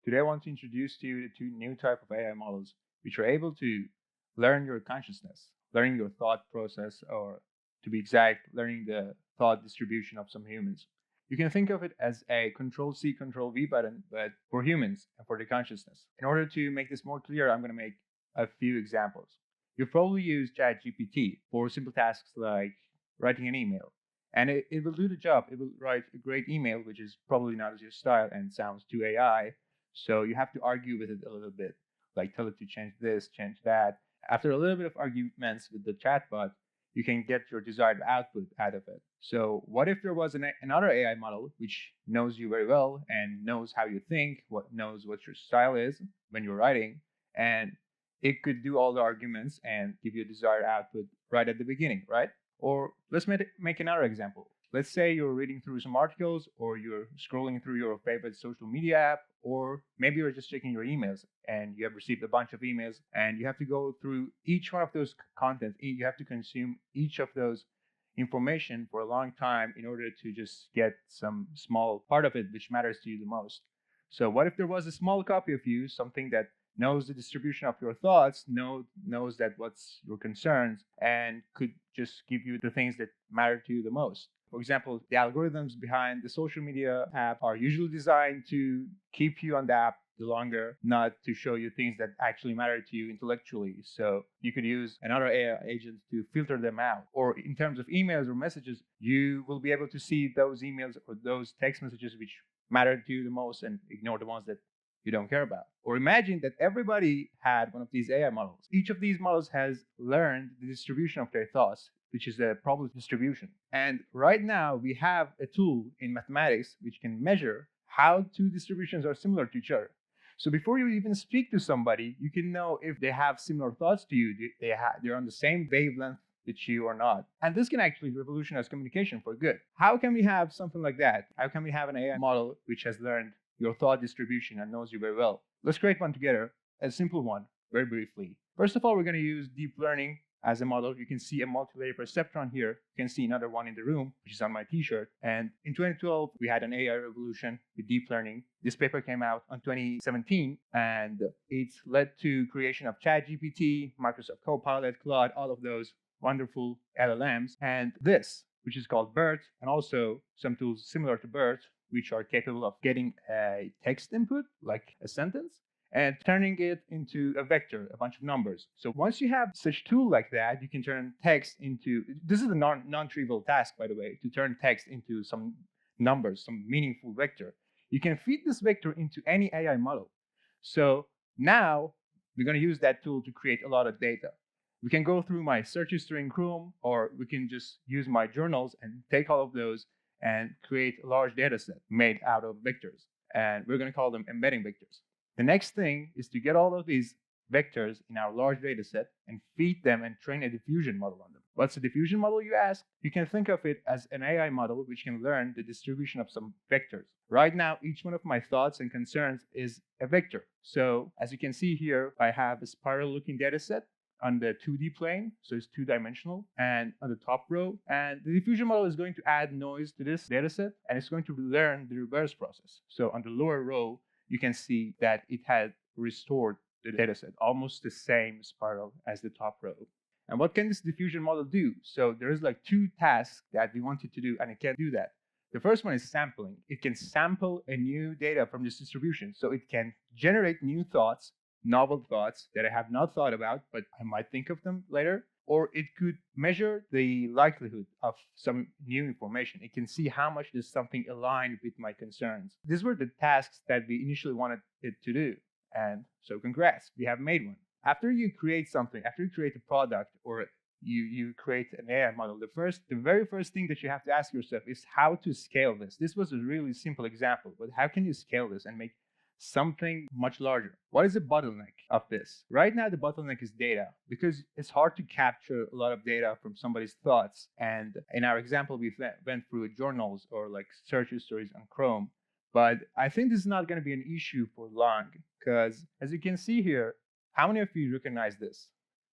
Today I want to introduce to you the two new type of AI models which are able to learn your consciousness, learning your thought process, or to be exact, learning the thought distribution of some humans. You can think of it as a Control-C, Control-V button, but for humans and for the consciousness. In order to make this more clear, I'm going to make a few examples. You've probably used ChatGPT for simple tasks like writing an email. And it will do the job. It will write a great email, which is probably not your style and sounds too AI. So you have to argue with it a little bit, like tell it to change this, change that. After a little bit of arguments with the chatbot, you can get your desired output out of it. So what if there was another AI model which knows you very well and knows how you think, knows what your style is when you're writing, and it could do all the arguments and give you a desired output right at the beginning, right? Or let's make another example. Let's say you're reading through some articles, or you're scrolling through your favorite social media app, or maybe you're just checking your emails and you have received a bunch of emails and you have to go through each one of those content. You have to consume each of those information for a long time in order to just get some small part of it which matters to you the most. So what if there was a small copy of you, something that knows the distribution of your thoughts, knows that what's your concerns, and could just give you the things that matter to you the most. For example, the algorithms behind the social media app are usually designed to keep you on the app the longer, not to show you things that actually matter to you intellectually. So you could use another AI agent to filter them out. Or in terms of emails or messages, you will be able to see those emails or those text messages which matter to you the most and ignore the ones that you don't care about. Or imagine that everybody had one of these AI models. Each of these models has learned the distribution of their thoughts, which is a probability distribution. And right now we have a tool in mathematics which can measure how two distributions are similar to each other. So before you even speak to somebody, you can know if they have similar thoughts to you, they're on the same wavelength with you or not. And this can actually revolutionize communication for good. How can we have something like that? How can we have an AI model which has learned your thought distribution and knows you very well? Let's create one together, a simple one, very briefly. First of all, we're going to use deep learning as a model. You can see a multi-layer perceptron here. You can see another one in the room, which is on my t-shirt. And in 2012, we had an AI revolution with deep learning. This paper came out in 2017, and it led to creation of ChatGPT, Microsoft Copilot, Claude, all of those wonderful LLMs. And this, which is called BERT, and also some tools similar to BERT, which are capable of getting a text input, like a sentence, and turning it into a vector, a bunch of numbers. So once you have such tool like that, you can turn text into, this is a non-trivial task, by the way, to turn text into some numbers, some meaningful vector. You can feed this vector into any AI model. So now we're going to use that tool to create a lot of data. We can go through my search history in Chrome, or we can just use my journals and take all of those and create a large data set made out of vectors. And we're going to call them embedding vectors. The next thing is to get all of these vectors in our large data set and feed them and train a diffusion model on them. What's a diffusion model, you ask? You can think of it as an AI model which can learn the distribution of some vectors. Right now, each one of my thoughts and concerns is a vector. So as you can see here, I have a spiral-looking data set on the 2D plane, so it's two-dimensional, and on the top row. And the diffusion model is going to add noise to this data set, and it's going to learn the reverse process. So on the lower row, you can see that it had restored the data set, almost the same spiral as the top row. And what can this diffusion model do? So there's like two tasks that we wanted to do, and it can do that. The first one is sampling. It can sample a new data from this distribution. So it can generate new thoughts, novel thoughts that I have not thought about, but I might think of them later. Or it could measure the likelihood of some new information. It can see how much does something align with my concerns. These were the tasks that we initially wanted it to do. And so congrats, we have made one. After you create something, after you create a product or you create an AI model, the very first thing that you have to ask yourself is how to scale this. This was a really simple example, but how can you scale this and make something much larger? What is the bottleneck of this? Right now, the bottleneck is data, because it's hard to capture a lot of data from somebody's thoughts. And in our example, we went through journals or like search histories on Chrome. But I think this is not going to be an issue for long, because as you can see here, how many of you recognize this?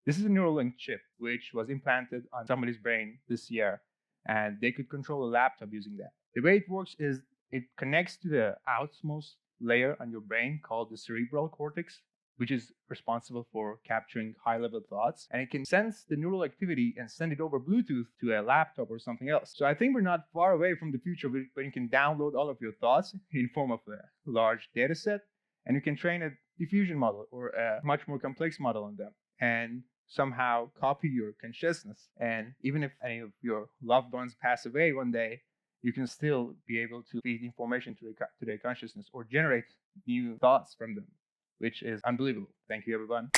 This is a Neuralink chip, which was implanted on somebody's brain this year, and they could control a laptop using that. The way it works is it connects to the outermost layer on your brain called the cerebral cortex, which is responsible for capturing high-level thoughts, and it can sense the neural activity and send it over Bluetooth to a laptop or something else. So I think we're not far away from the future when you can download all of your thoughts in form of a large data set, and you can train a diffusion model or a much more complex model on them, and somehow copy your consciousness. And even if any of your loved ones pass away one day, you can still be able to feed information to their consciousness or generate new thoughts from them, which is unbelievable. Thank you, everyone.